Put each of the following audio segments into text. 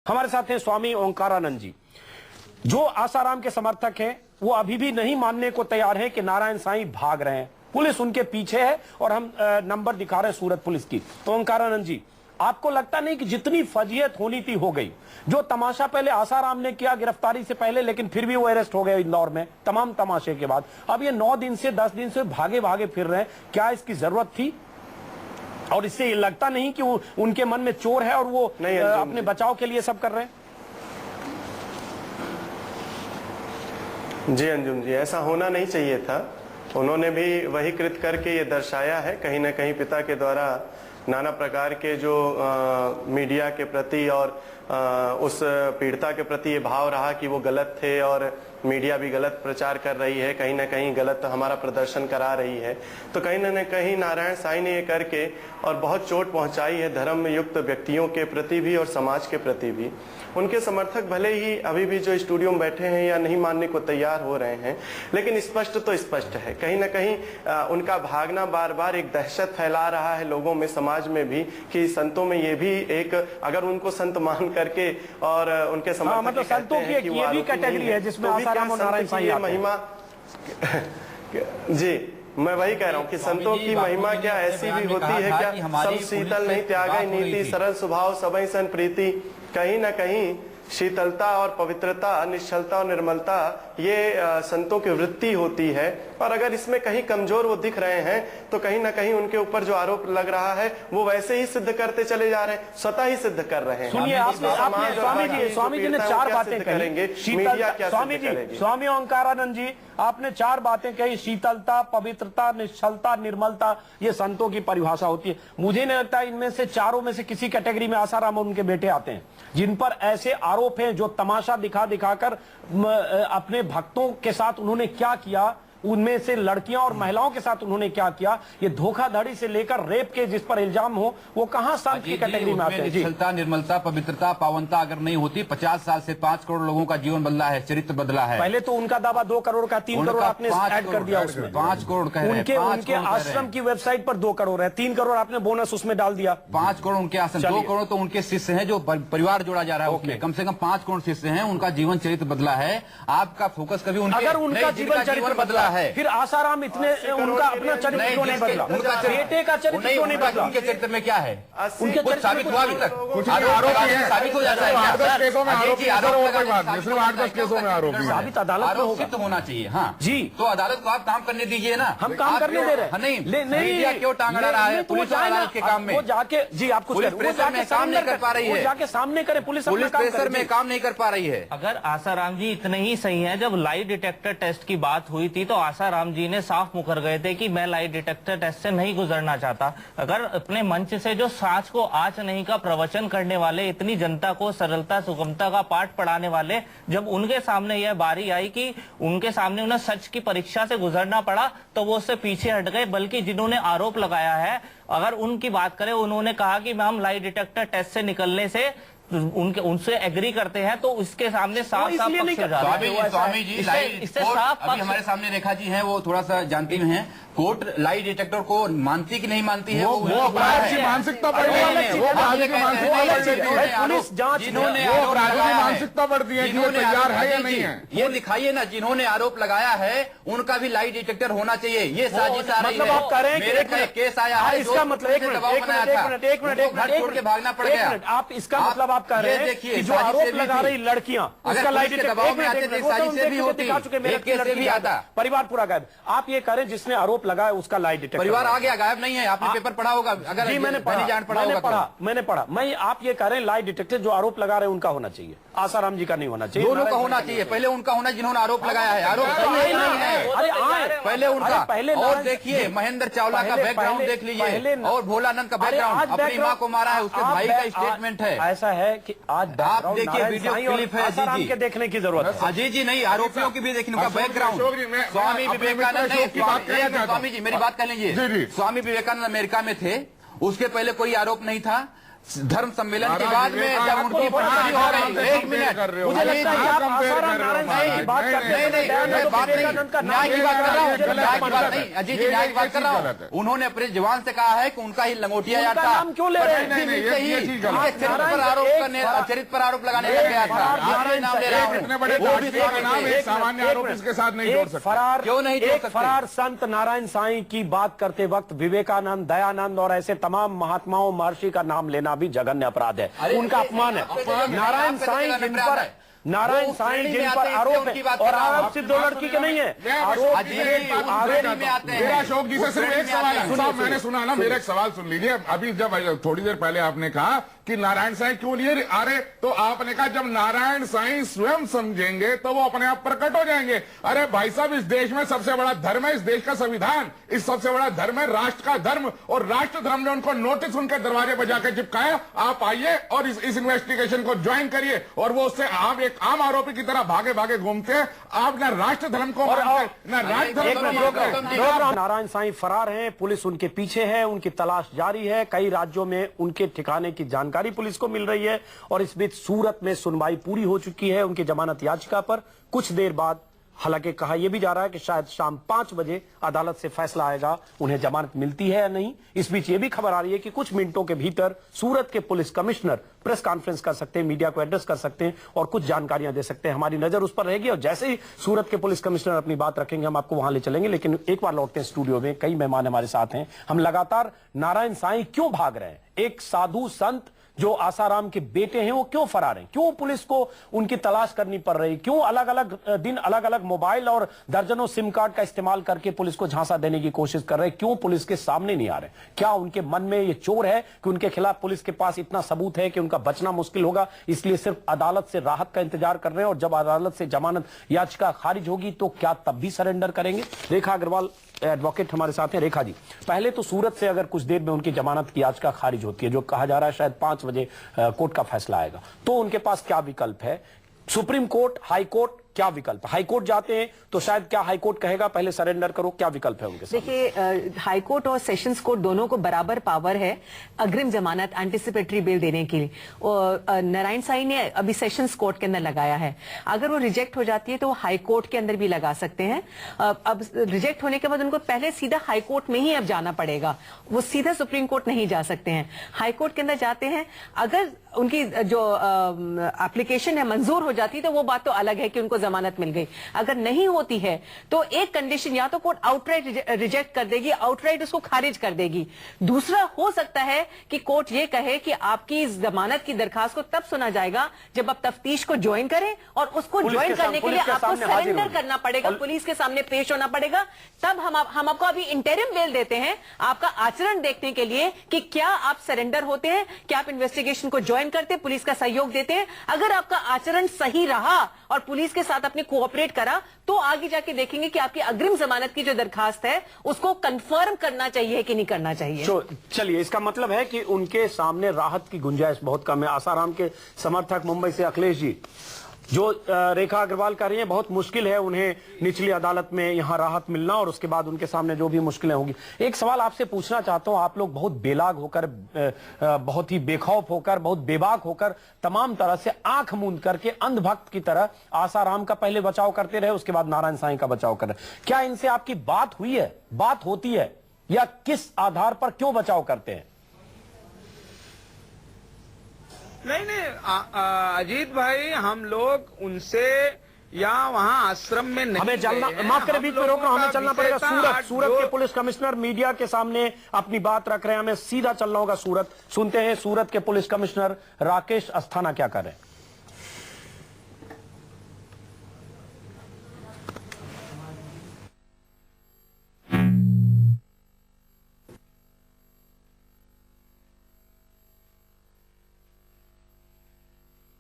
हमारे साथ हैं स्वामी ओंकारानंद जी, जो आसाराम के समर्थक हैं। वो अभी भी नहीं मानने को तैयार हैं कि नारायण साईं भाग रहे हैं, पुलिस उनके पीछे है और हम नंबर दिखा रहे हैं सूरत पुलिस की। तो ओंकारानंद जी, आपको लगता नहीं कि जितनी फजीयत होनी थी हो गई? जो तमाशा पहले आसाराम ने किया गिरफ्तारी से पहले, लेकिन फिर भी वो अरेस्ट हो गए इंदौर में तमाम तमाशे के बाद, अब ये 9 दिन से 10 दिन से भागे भागे फिर रहे हैं। क्या इसकी जरूरत थी? और इससे ये लगता नहीं कि उनके मन में चोर है और वो अपने बचाव के लिए सब कर रहे हैं? जी अंजुम जी, ऐसा होना नहीं चाहिए था। उन्होंने भी वही कृत्य करके ये दर्शाया है कहीं ना कहीं पिता के द्वारा नाना प्रकार के जो मीडिया के प्रति और उस पीड़िता के प्रति ये भाव रहा कि वो गलत थे और मीडिया भी गलत प्रचार कर रही है, कहीं ना कहीं गलत हमारा प्रदर्शन करा रही है। तो कहीं ना कहीं नारायण साईं ने ये करके और बहुत चोट पहुंचाई है धर्म युक्त व्यक्तियों के प्रति भी और समाज के प्रति भी। उनके समर्थक भले ही अभी भी जो स्टूडियो में बैठे हैं या नहीं मानने को तैयार हो रहे हैं, लेकिन स्पष्ट तो स्पष्ट है कहीं ना कहीं उनका भागना बार बार एक दहशत फैला रहा है लोगों में, समाज में भी, कि संतों में ये भी एक, अगर उनको संत मान करके और उनके समर्थक मतलब संतों की ये भी कैटेगरी है जिसमें आसाराम और नारायण साईं महिमा जी, मैं वही कह रहा हूँ कि संतों की महिमा क्या ऐसी भी होती है क्या? सब शीतल नहीं त्यागई नीति, सरल स्वभाव सबई सन प्रीति। कहीं ना कहीं शीतलता और पवित्रता, निश्चलता और निर्मलता ये संतों की वृत्ति होती है। और अगर इसमें कहीं कमजोर वो दिख रहे हैं तो कहीं ना कहीं उनके ऊपर जो आरोप लग रहा है वो वैसे ही सिद्ध करते चले जा रहे हैं, स्वतः ही सिद्ध कर रहे हैं। सुनिए, स्वामी जी ने 4 बातें करेंगे। स्वामी ओंकारानंद जी, आपने 4 बातें कही, शीतलता, पवित्रता, निश्चलता, निर्मलता, ये संतों की परिभाषा होती है। मुझे नहीं लगता इनमें से चारों में से किसी कैटेगरी में आसाराम और उनके बेटे आते हैं, जिन पर ऐसे आरोप हैं, जो तमाशा दिखाकर अपने भक्तों के साथ उन्होंने क्या किया, उनमें से लड़कियां और महिलाओं के साथ उन्होंने क्या किया, ये धोखाधड़ी से लेकर रेप के जिस पर इल्जाम हो, वो कहां संत की कैटेगरी में आते हैं? निश्चलता, निर्मलता, पवित्रता, पावनता अगर नहीं होती, 50 साल से 5 करोड़ लोगों का जीवन बदला है, चरित्र बदला है। पहले तो उनका दावा 2 करोड़ का, 3 करोड़ आपने ऐड कर दिया उसमें, 5 करोड़ कह रहे हैं। उनके आश्रम की वेबसाइट पर 2 करोड़ है, 3 करोड़ आपने बोनस उसमें डाल दिया। 5 करोड़ उनके आश्रम, 2 करोड़ तो उनके शिष्य हैं जो परिवार जोड़ा जा रहा है उसमें। कम से कम 5 करोड़ शिष्य हैं, उनका जीवन चरित्र बदला है। आपका फोकस कभी अगर उनका जीवन चरित्र बदला है, फिर आसाराम इतने उनका अपना चरित्र क्यों नहीं बदला? बेटे का चरित्र क्यों नहीं बदला? उनके चरित्र में क्या है? उनके कुछ साबित हुआ अभी तक? कुछ साबित हो जाता है क्या? 8-10 केसों में आरोप, सिर्फ 8-10 केसों में आरोप साबित अदालत में सिद्ध होना चाहिए। हाँ जी, तो अदालत को आप काम करने दीजिए ना। हम काम करने दे रहे हैं। नहीं, क्यों टांग अड़ा रहा है पुलिस और अदालत के काम में? वो जाके, जी आप कुछ प्रेशर में काम नहीं कर पा रही है, जाके सामने करे, पुलिस प्रेशर में काम नहीं कर पा रही है। अगर आसाराम जी इतने ही सही हैं, जब लाई डिटेक्टर टेस्ट की बात हुई थी तो आसाराम जी ने साफ मुकर गए थे कि मैं लाई डिटेक्टर टेस्ट से नहीं गुजरना चाहता। अगर अपने मंच से जो सांच को आंच नहीं का प्रवचन करने वाले, इतनी जनता को सरलता सुगमता का पाठ पढ़ाने वाले, जब उनके सामने यह बारी आई कि उनके सामने उन्हें सच की परीक्षा से गुजरना पड़ा, तो वो उससे पीछे हट गए। बल्कि जिन्होंने आरोप लगाया है, अगर उनकी बात करें, उन्होंने कहा कि हम लाई डिटेक्टर टेस्ट से निकलने से उनसे एग्री करते हैं, तो इसके सामने साफ पक्ष हो जाता है। स्वामी जी, इससे साफ अभी हमारे सामने रेखा जी हैं, वो थोड़ा सा जानती हैं, कोर्ट लाई डिटेक्टर को मानती कि नहीं मानती है? वो अपराध की मानसिकता बढ़ती है, वो अपराध की मानसिकता बढ़ती है कि वो तैयार है या नहीं है। ये दिखाइए ना, जिन्होंने आरोप लगाया है उनका भी लाई डिटेक्टर होना चाहिए। ये साजिश आ रही है, आप कह रहे हैं मेरे पे केस आया है, इसका मतलब एक मिनट घर छोड़ के भागना पड़ गया। आप इसका मतलब आप कह रहे हैं कि जो आरोप लगा रही लड़कियां, उसका लाई डिटेक्टर दबाव में आते थे, साजिश से भी होती, केस से भी आता, परिवार पूरा गायब। आप ये कह रहे हैं जिसने आरोप लगाया उसका लाई डिटेक्टर, परिवार आ गया, गायब नहीं है। आपने पेपर पढ़ा होगा, अगर मैंने पढ़ा। मैं आप ये कह रहे हैं लाई डिटेक्टर जो आरोप लगा रहे हैं उनका होना चाहिए, आसाराम जी का नहीं होना चाहिए। दोनों का होना चाहिए। पहले उनका होना जिन्होंने आरोप लगाया है, आरोप नहीं है, अरे पहले उनका। और देखिए महेंद्र चावला का बैकग्राउंड देख लीजिए, और भोलानंद का बैकग्राउंड, अपनी माँ को मारा है, उसके भाई का स्टेटमेंट है। ऐसा है कि आज आप देखिए वीडियो क्लिप है, आसाराम के देखने की जरूरत है। अजय जी नहीं, आरोपियों की भी देखने का बैकग्राउंड। स्वामी विवेकानंद नहीं, स्वामी जी मेरी बात कर लीजिए। स्वामी विवेकानंद अमेरिका में थे, उसके पहले कोई आरोप नहीं था। धर्म सम्मेलन के बाद में जब उनकी फांसी हो गई, एक मिनट, मुझे लगता है कि आप आसाराम नारायण साईं की बात करते हैं। नहीं, बात नहीं, न्याय की बात कर रहा हूँ, न्याय की बात नहीं, अजीत जी न्याय की बात कर रहा हूँ। उन्होंने अपने जवान से कहा है कि उनका ही लंगोटिया याद था, नाम क्यों ले रहे हैं? चरित्र पर आरोप लगाने लग गया था, नाम ले रहा हूँ। इतने बड़े दार्शनिक का नाम एक सामान्य आरोप इसके साथ नहीं जोड़ सकते। क्यों नहीं जोड़ सकते? फरार संत नारायण साईं की बात करते वक्त विवेकानंद, दयानंद और ऐसे तमाम महात्माओं, महर्षि का नाम लेना भी जघन्य अपराध है, उनका अपमान है। नारायण साईं जिन पर आरोप है और आरोप सिर्फ 2 लड़की के नहीं है, आरोप मेरा अशोक जी से सिर्फ एक सवाल है। साहब मैंने सुना ना, मेरा एक सवाल सुन लीजिए। अभी जब थोड़ी देर पहले आपने कहा कि नारायण साईं क्यों लिए आ रहे, तो आपने कहा जब नारायण साईं स्वयं समझेंगे तो वो अपने आप प्रकट हो जाएंगे। अरे भाई साहब, इस देश में सबसे बड़ा धर्म है इस देश का संविधान, इस सबसे बड़ा धर्म है राष्ट्र का धर्म, और राष्ट्र धर्म ने उनको नोटिस उनके दरवाजे पर जाकर चिपकाया। आप आइए और इस इन्वेस्टिगेशन को ज्वाइन करिए, और वो उससे आप एक आम आरोपी की तरह भागे भागे घूमते हैं। आप ना राष्ट्र धर्म को मानते, ना राष्ट्र धर्म को मानते। नारायण साईं फरार हैं, पुलिस उनके पीछे है, उनकी तलाश जारी है। कई राज्यों में उनके ठिकाने की जानकारी पुलिस को मिल रही है, और इस बीच सूरत में सुनवाई पूरी हो चुकी है उनकी जमानत याचिका पर। कुछ देर बाद हालांकि कहा यह भी जा रहा है कि शायद शाम 5 बजे अदालत से फैसला आएगा, उन्हें जमानत मिलती है या नहीं। इस बीच यह भी खबर आ रही है कि कुछ मिनटों के भीतर सूरत के पुलिस कमिश्नर प्रेस कॉन्फ्रेंस कर सकते हैं, मीडिया को एड्रेस कर सकते हैं और कुछ जानकारियां दे सकते हैं। हमारी नजर उस पर रहेगी, और जैसे ही सूरत के पुलिस कमिश्नर अपनी बात रखेंगे हम आपको वहां ले चलेंगे। लेकिन एक बार लौटते हैं स्टूडियो में, कई मेहमान हमारे साथ हैं। हम लगातार नारायण साईं क्यों भाग रहे हैं, एक साधु संत जो आसाराम के बेटे हैं वो क्यों फरार हैं, क्यों पुलिस को उनकी तलाश करनी पड़ रही, क्यों अलग अलग दिन अलग अलग मोबाइल और दर्जनों सिम कार्ड का इस्तेमाल करके पुलिस को झांसा देने की कोशिश कर रहे हैं, क्यों पुलिस के सामने नहीं आ रहे? क्या उनके मन में ये चोर है कि उनके खिलाफ पुलिस के पास इतना सबूत है कि उनका बचना मुश्किल होगा, इसलिए सिर्फ अदालत से राहत का इंतजार कर रहे हैं, और जब अदालत से जमानत याचिका खारिज होगी तो क्या तब भी सरेंडर करेंगे? रेखा अग्रवाल एडवोकेट हमारे साथ हैं। रेखा जी, पहले तो सूरत से अगर कुछ देर में उनकी जमानत की याचिका खारिज होती है, जो कहा जा रहा है शायद 5 बजे कोर्ट का फैसला आएगा, तो उनके पास क्या विकल्प है? सुप्रीम कोर्ट, हाई कोर्ट, क्या विकल्प? हाई कोर्ट जाते हैं तो शायद क्या हाई कोर्ट कहेगा पहले सरेंडर करो, क्या विकल्प है उनके साथ? देखिए, हाई कोर्ट और सेशंस कोर्ट दोनों को बराबर पावर है अग्रिम जमानत, एंटिसिपेटरी बेल देने के लिए। और नारायण साईं ने अभी सेशंस कोर्ट के अंदर लगाया है, अगर वो रिजेक्ट हो जाती है तो वो हाई कोर्ट के अंदर भी लगा सकते हैं। अब रिजेक्ट होने के बाद उनको पहले सीधा हाई कोर्ट में ही अब जाना पड़ेगा, वो सीधा सुप्रीम कोर्ट नहीं जा सकते हैं। हाई कोर्ट के अंदर जाते हैं, अगर उनकी जो एप्लीकेशन है मंजूर हो जाती है तो वो बात तो अलग है कि उनको जमानत मिल गई। अगर नहीं होती है तो एक कंडीशन, या तो कोर्ट आउटराइट रिजेक्ट कर देगी, आउटराइट उसको खारिज कर देगी। दूसरा हो सकता है कि कोर्ट ये कहे कि आपकी जमानत की दरखास्त को तब सुना जाएगा जब आप तफ्तीश को ज्वाइन करें, और उसको ज्वाइन करने के लिए आपको सरेंडर करना पड़ेगा, पुलिस के सामने पेश होना पड़ेगा। तब हम आपको अभी इंटरिम बेल देते हैं आपका आचरण देखने के लिए कि क्या आप सरेंडर होते हैं, क्या आप इन्वेस्टिगेशन को ज्वाइन करते हैं, पुलिस का सहयोग देते हैं। अगर आपका आचरण सही रहा और पुलिस के साथ अपने कोऑपरेट करा तो आगे जाके देखेंगे कि आपकी अग्रिम जमानत की जो दरखास्त है उसको कंफर्म करना चाहिए कि नहीं करना चाहिए। चलिए, इसका मतलब है कि उनके सामने राहत की गुंजाइश बहुत कम है। आसाराम के समर्थक मुंबई से अखिलेश जी, जो रेखा अग्रवाल कर रही हैं, बहुत मुश्किल है उन्हें निचली अदालत में यहां राहत मिलना, और उसके बाद उनके सामने जो भी मुश्किलें होंगी। एक सवाल आपसे पूछना चाहता हूं, आप लोग बहुत बेलाग होकर, बहुत ही बेखौफ होकर, बहुत बेबाक होकर, तमाम तरह से आंख मूंद करके अंधभक्त की तरह आसाराम का पहले बचाव करते रहे, उसके बाद नारायण साईं का बचाव कर रहे। क्या इनसे आपकी बात हुई है, बात होती है, या किस आधार पर क्यों बचाव करते हैं? नहीं, अजीत भाई, हम लोग उनसे या वहां आश्रम में नहीं, हमें चलना, माफ करें बीच में रोक रहा हूं, हमें चलना पड़ेगा सूरत के पुलिस कमिश्नर मीडिया के सामने अपनी बात रख रहे हैं, हमें सीधा चलना होगा सूरत। सुनते हैं सूरत के पुलिस कमिश्नर राकेश अस्थाना क्या कर रहे हैं।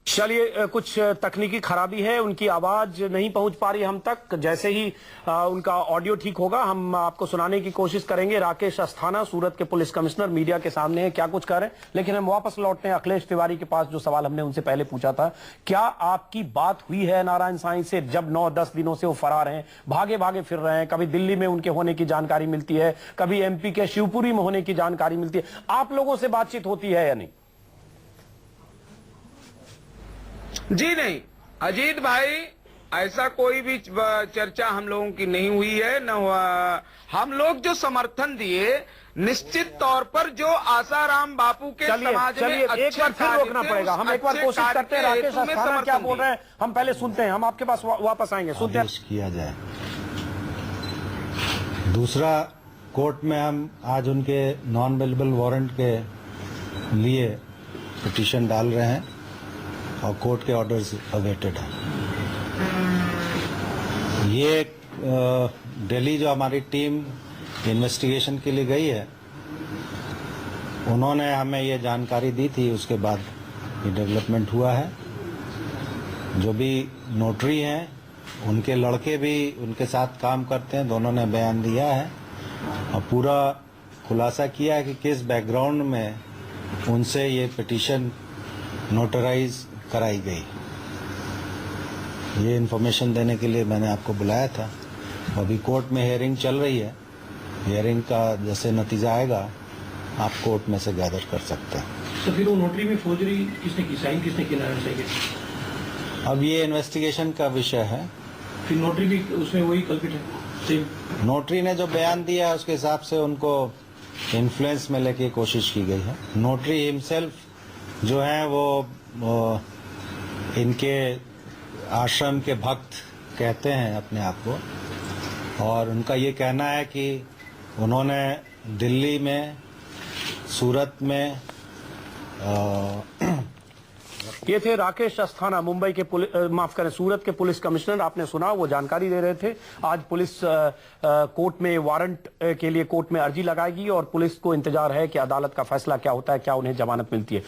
चलिए, कुछ तकनीकी खराबी है, उनकी आवाज नहीं पहुंच पा रही हम तक। जैसे ही उनका ऑडियो ठीक होगा हम आपको सुनाने की कोशिश करेंगे। राकेश अस्थाना, सूरत के पुलिस कमिश्नर, मीडिया के सामने है, क्या कुछ कर रहे हैं। लेकिन हम वापस लौटते हैं अखिलेश तिवारी के पास, जो सवाल हमने उनसे पहले पूछा था। क्या आपकी बात हुई है नारायण साईं से, जब 9-10 दिनों से वो फरार हैं, भागे भागे फिर रहे हैं, कभी दिल्ली में उनके होने की जानकारी मिलती है, कभी MP के शिवपुरी में होने की जानकारी मिलती है, आप लोगों से बातचीत होती है या नहीं? जी नहीं अजीत भाई, ऐसा कोई भी चर्चा हम लोगों की नहीं हुई है, न हुआ। हम लोग जो समर्थन दिए, निश्चित तौर पर जो आसाराम बापू के समाज में एक बार फिर रोकना पड़ेगा। हम एक बार कोशिश करते हैं, राकेश अस्थाना क्या बोल रहे हैं हम पहले सुनते हैं। हम आपके पास वापस आएंगे, सुनते हैं। किया जाए। दूसरा, कोर्ट में हम आज उनके नॉन अवेलेबल वारंट के लिए पिटीशन डाल रहे हैं और कोर्ट के ऑर्डर्स अवेटेड है। ये दिल्ली जो हमारी टीम इन्वेस्टिगेशन के लिए गई है, उन्होंने हमें ये जानकारी दी थी, उसके बाद ये डेवलपमेंट हुआ है। जो भी नोटरी हैं, उनके लड़के भी उनके साथ काम करते हैं, दोनों ने बयान दिया है और पूरा खुलासा किया है कि किस बैकग्राउंड में उनसे ये पिटीशन नोटराइज कराई गई। ये इन्फॉर्मेशन देने के लिए मैंने आपको बुलाया था। अभी कोर्ट में हियरिंग चल रही है, हियरिंग का जैसे नतीजा आएगा आप कोर्ट में से गैदर कर सकते हैं। तो फिर वो नोटरी में फोर्जरी किसने की, साइन किसने की नारायण साईं के? अब ये इन्वेस्टिगेशन का विषय है। फिर नोटरी भी उसमें वही कल्पित है, सेम? नोटरी ने जो बयान दिया है उसके हिसाब से उनको इन्फ्लुएंस में लेके कोशिश की गई है। नोटरी हिमसेल्फ जो है वो इनके आश्रम के भक्त कहते हैं अपने आप को, और उनका ये कहना है कि उन्होंने दिल्ली में, सूरत में ये थे राकेश अस्थाना, मुंबई के माफ करें सूरत के पुलिस कमिश्नर। आपने सुना, वो जानकारी दे रहे थे। आज पुलिस कोर्ट में वारंट के लिए कोर्ट में अर्जी लगाएगी और पुलिस को इंतजार है कि अदालत का फैसला क्या होता है, क्या उन्हें जमानत मिलती है।